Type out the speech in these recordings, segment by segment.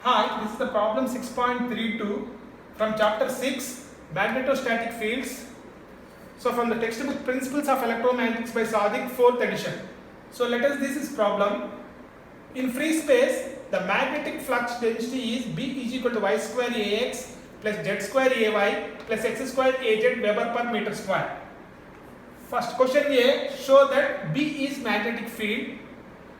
Hi, this is the problem 6.32 from chapter 6 Magnetostatic Fields. So from the textbook Principles of Electromagnetics by Sadik, 4th edition. So let us this is problem. In free space, the magnetic flux density is B is equal to y square Ax plus z square Ay plus x square Az Weber per meter square. First question A, show that B is magnetic field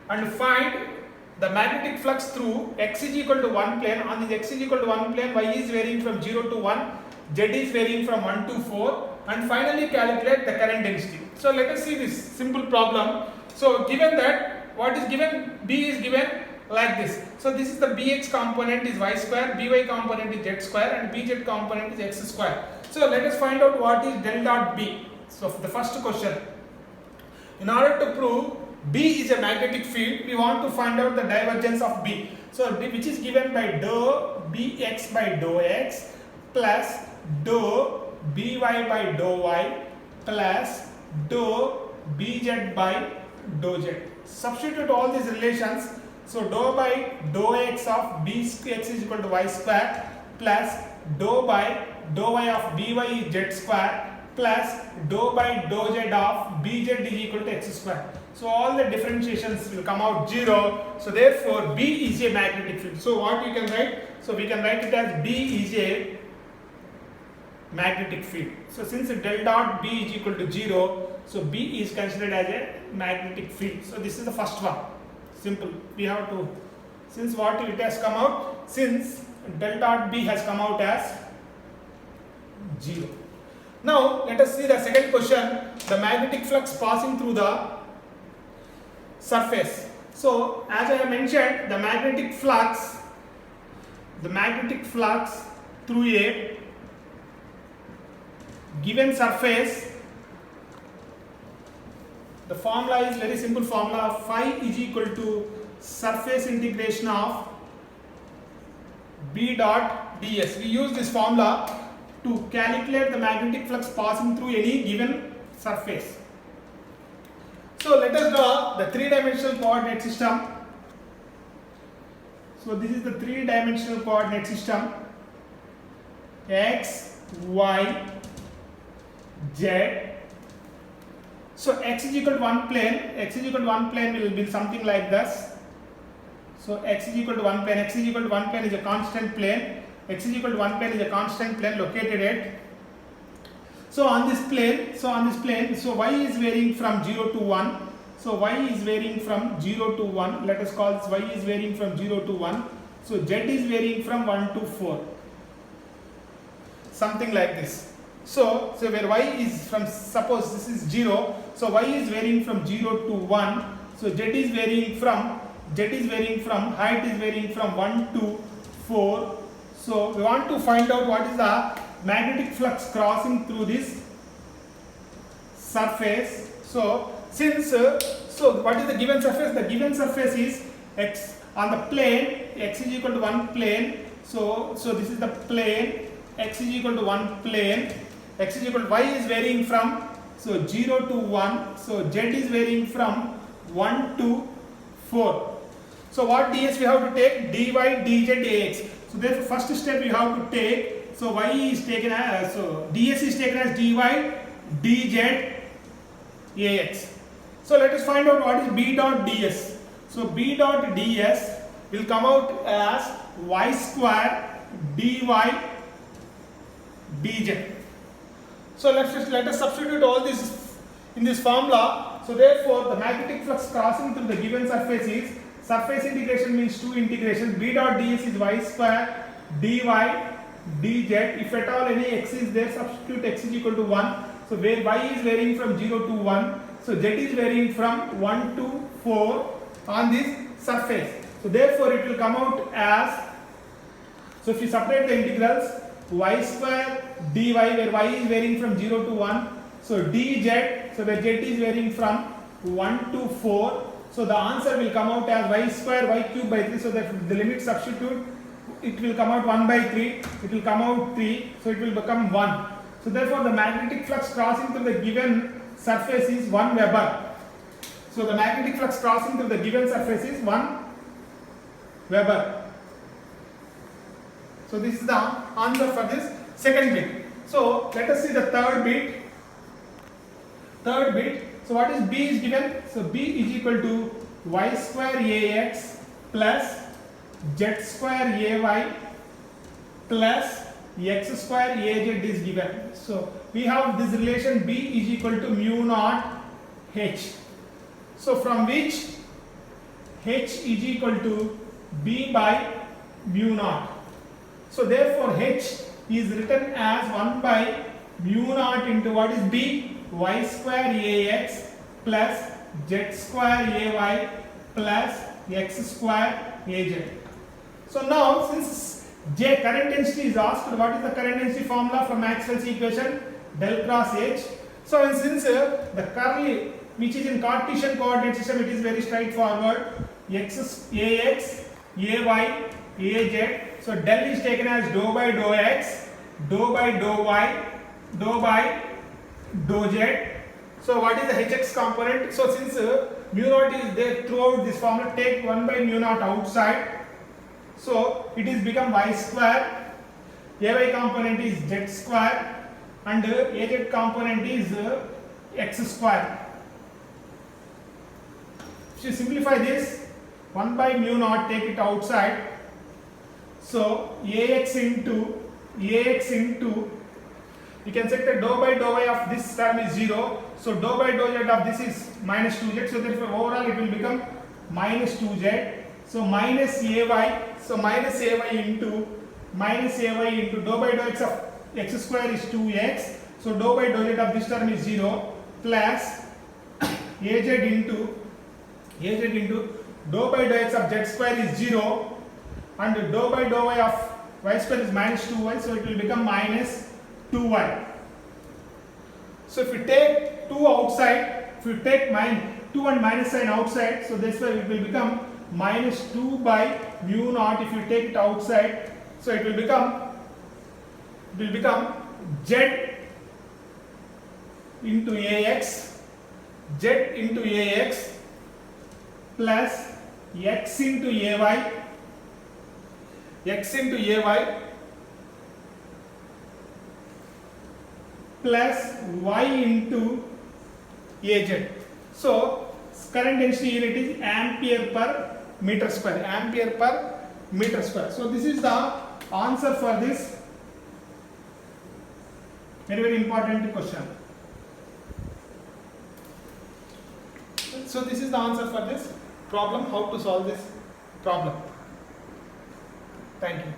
and find the magnetic flux through x is equal to 1 plane. On this x is equal to 1 plane, y is varying from 0 to 1, z is varying from 1 to 4, and finally calculate the current density. So let us see this simple problem. So given that what is given, B is given like this. So this is the Bx component is y square, By component is z square, and Bz component is x square. So let us find out what is del dot B. So the first question, in order to prove B is a magnetic field, we want to find out the divergence of B. So which is given by dou Bx by dou x plus dou By by dou y plus dou Bz by dou z. Substitute all these relations. So dou by dou x of Bx is equal to y square plus dou by dou y of By is z square plus dou by dou z of Bz is equal to x square. So all the differentiations will come out 0. So therefore B is a magnetic field. So what we can write? So we can write it as B is a magnetic field. So since del dot B is equal to 0, so B is considered as a magnetic field. So this is the first one. Simple. We have to, since what it has come out, since del dot B has come out as 0. Now let us see the second question, the magnetic flux passing through the surface. So as I have mentioned, the magnetic flux through a given surface, the formula is very simple formula, phi is equal to surface integration of B dot ds. We use this formula to calculate the magnetic flux passing through any given surface. So let us draw the three-dimensional coordinate system. So this is the three-dimensional coordinate system, x, y, z. So x is equal to one plane will be something like this. So x is equal to one plane is a constant plane. X is equal to one plane is a constant plane located at. So on this plane, so y is varying from 0 to 1. So y is varying from 0 to 1. Let us call this y is varying from 0 to 1. So z is varying from 1 to 4. Something like this. So where y is from, suppose this is 0. So y is varying from 0 to 1. So z is varying from height is varying from 1 to 4. So we want to find out what is the magnetic flux crossing through this surface. So since so what is the given surface? The given surface is x on the plane, x is equal to one plane. So this is the plane, x is equal to one plane, x is equal to, y is varying from 0 to 1. So z is varying from 1 to 4. So what ds we have to take? Dy dz ax. So therefore first step we have to take, so y is taken as, so ds is taken as dy dz ax. So let us find out what is B dot ds. So B dot ds will come out as y square dy dz. So let us substitute all this in this formula. So therefore the magnetic flux crossing through the given surface is, surface integration means two integrations. B dot ds is y square dy dz. If at all any x is there, substitute x is equal to 1. So where y is varying from 0 to 1. So z is varying from 1 to 4 on this surface. So therefore it will come out as, so if you separate the integrals, y square dy where y is varying from 0 to 1. So dz, so where z is varying from 1 to 4. So the answer will come out as y square y cube by 3. So that the limit substitute, it will come out 1 by 3. It will come out 3. So it will become 1. So therefore the magnetic flux crossing through the given surface is 1 Weber. So the magnetic flux crossing through the given surface is 1 Weber. So this is the answer for this second bit. So let us see the third bit. Third bit. So what is b is given? So b is equal to y square ax plus z square ay plus x square az is given. So we have this relation b is equal to mu naught h. So from which h is equal to b by mu naught. So therefore h is written as 1 by mu naught into what is b? Y square ax plus z square ay plus x square az. So now since J current density is asked, what is the current density formula from Maxwell's equation? Del cross H. So since the curly which is in Cartesian coordinate system, it is very straightforward. Ax, ay, az. So del is taken as dou by dou x, dou by dou y, dou by dou z. So what is the hx component? So since mu naught is there throughout this formula, take 1 by mu naught outside. So it is become y square, ay component is z square and az component is x square. If you simplify this, 1 by mu naught, take it outside. So ax into you can set the dou by dou y of this term is 0. So dou by dou z of this is minus 2z. So therefore overall it will become minus 2z. So minus ay. So minus ay into dou by dou x of x square is 2x. So dou by dou z of this term is 0 plus az into dou by dou x of z square is 0 and dou by dou y of y square is minus 2y. So it will become minus 2y. So if you take 2 outside, if you take 2 and minus sign outside, so this way it will become minus 2 by mu naught if you take it outside. So it will become z into ax plus x into ay plus y into az. So current density unit is ampere per meter square. So this is the answer for this very important question. So this is the answer for this problem, how to solve this problem. Thank you.